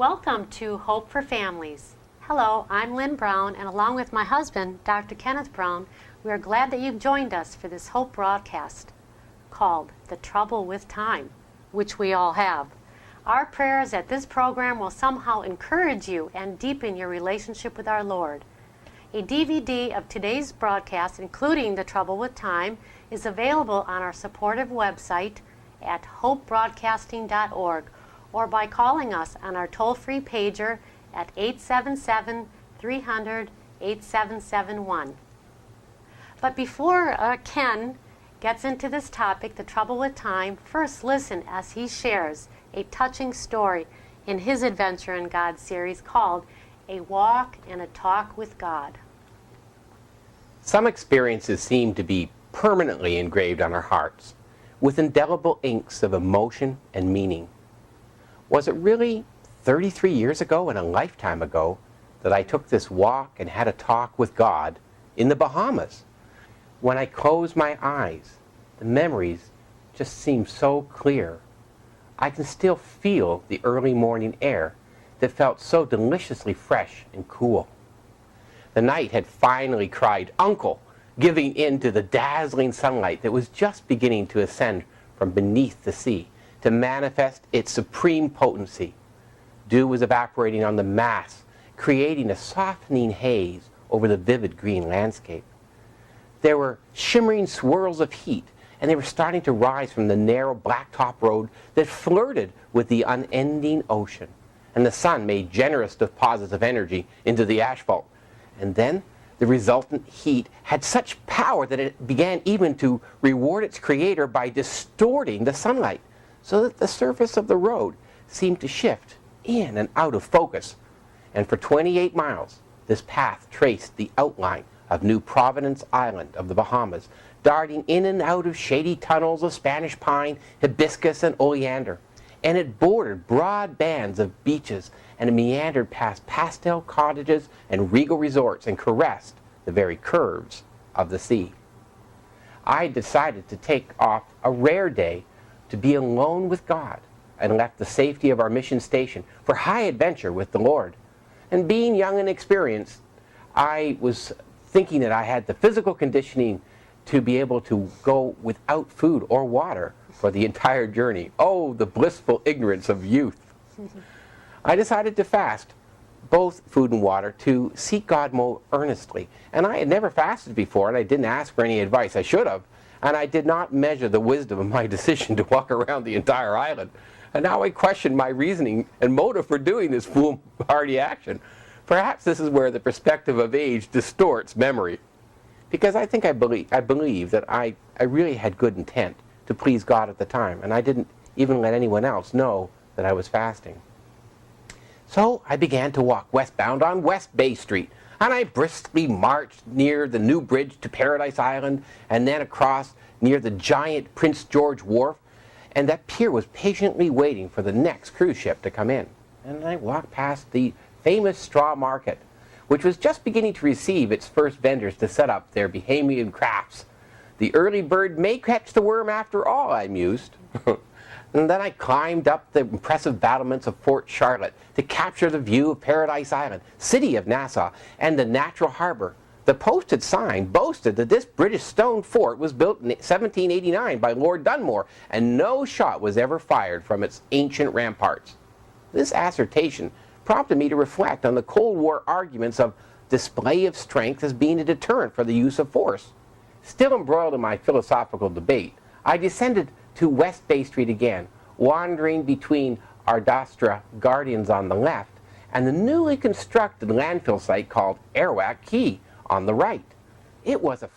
Welcome to Hope for Families. Hello, I'm Lynn Brown, and along with my husband, Dr. Kenneth Brown, we are glad that you've joined us for this Hope broadcast called The Trouble with Time, which we all have. Our prayer is that this program will somehow encourage you and deepen your relationship with our Lord. A DVD of today's broadcast, including The Trouble with Time, is available on our supportive website at hopebroadcasting.org or by calling us on our toll-free pager at 877-300-8771. But before Ken gets into this topic, The Trouble with Time, first listen as he shares a touching story in his Adventure in God series called A Walk and a Talk with God. Some experiences seem to be permanently engraved on our hearts with indelible inks of emotion and meaning. Was it really 33 years ago and a lifetime ago that I took this walk and had a talk with God in the Bahamas? When I close my eyes, the memories just seem so clear. I can still feel the early morning air that felt so deliciously fresh and cool. The night had finally cried, "Uncle," giving in to the dazzling sunlight that was just beginning to ascend from beneath the sea to manifest its supreme potency. Dew was evaporating on the mass, creating a softening haze over the vivid green landscape. There were shimmering swirls of heat, and they were starting to rise from the narrow blacktop road that flirted with the unending ocean. And the sun made generous deposits of energy into the asphalt. And then the resultant heat had such power that it began even to reward its creator by distorting the sunlight, so that the surface of the road seemed to shift in and out of focus. And for 28 miles, this path traced the outline of New Providence Island of the Bahamas, darting in and out of shady tunnels of Spanish pine, hibiscus, and oleander. And it bordered broad bands of beaches, and it meandered past pastel cottages and regal resorts and caressed the very curves of the sea. I decided to take off a rare day to be alone with God, and left the safety of our mission station for high adventure with the Lord. And being young and experienced, I was thinking that I had the physical conditioning to be able to go without food or water for the entire journey. Oh, the blissful ignorance of youth. I decided to fast both food and water to seek God more earnestly. And I had never fasted before, and I didn't ask for any advice. I should have. And I did not measure the wisdom of my decision to walk around the entire island. And now I question my reasoning and motive for doing this foolhardy action. Perhaps this is where the perspective of age distorts memory. Because I think I believe that I really had good intent to please God at the time, and I didn't even let anyone else know that I was fasting. So I began to walk westbound on West Bay Street, and I briskly marched near the new bridge to Paradise Island, and then across near the giant Prince George Wharf, and that pier was patiently waiting for the next cruise ship to come in. And I walked past the famous straw market, which was just beginning to receive its first vendors to set up their Bahamian crafts. The early bird may catch the worm after all, I mused. And then I climbed up the impressive battlements of Fort Charlotte to capture the view of Paradise Island, city of Nassau, and the natural harbor. The posted sign boasted that this British stone fort was built in 1789 by Lord Dunmore, and no shot was ever fired from its ancient ramparts. This assertion prompted me to reflect on the Cold War arguments of display of strength as being a deterrent for the use of force. Still embroiled in my philosophical debate, I descended to West Bay Street again, wandering between Ardastra Gardens on the left and the newly constructed landfill site called Arawak Quay on the right. It was a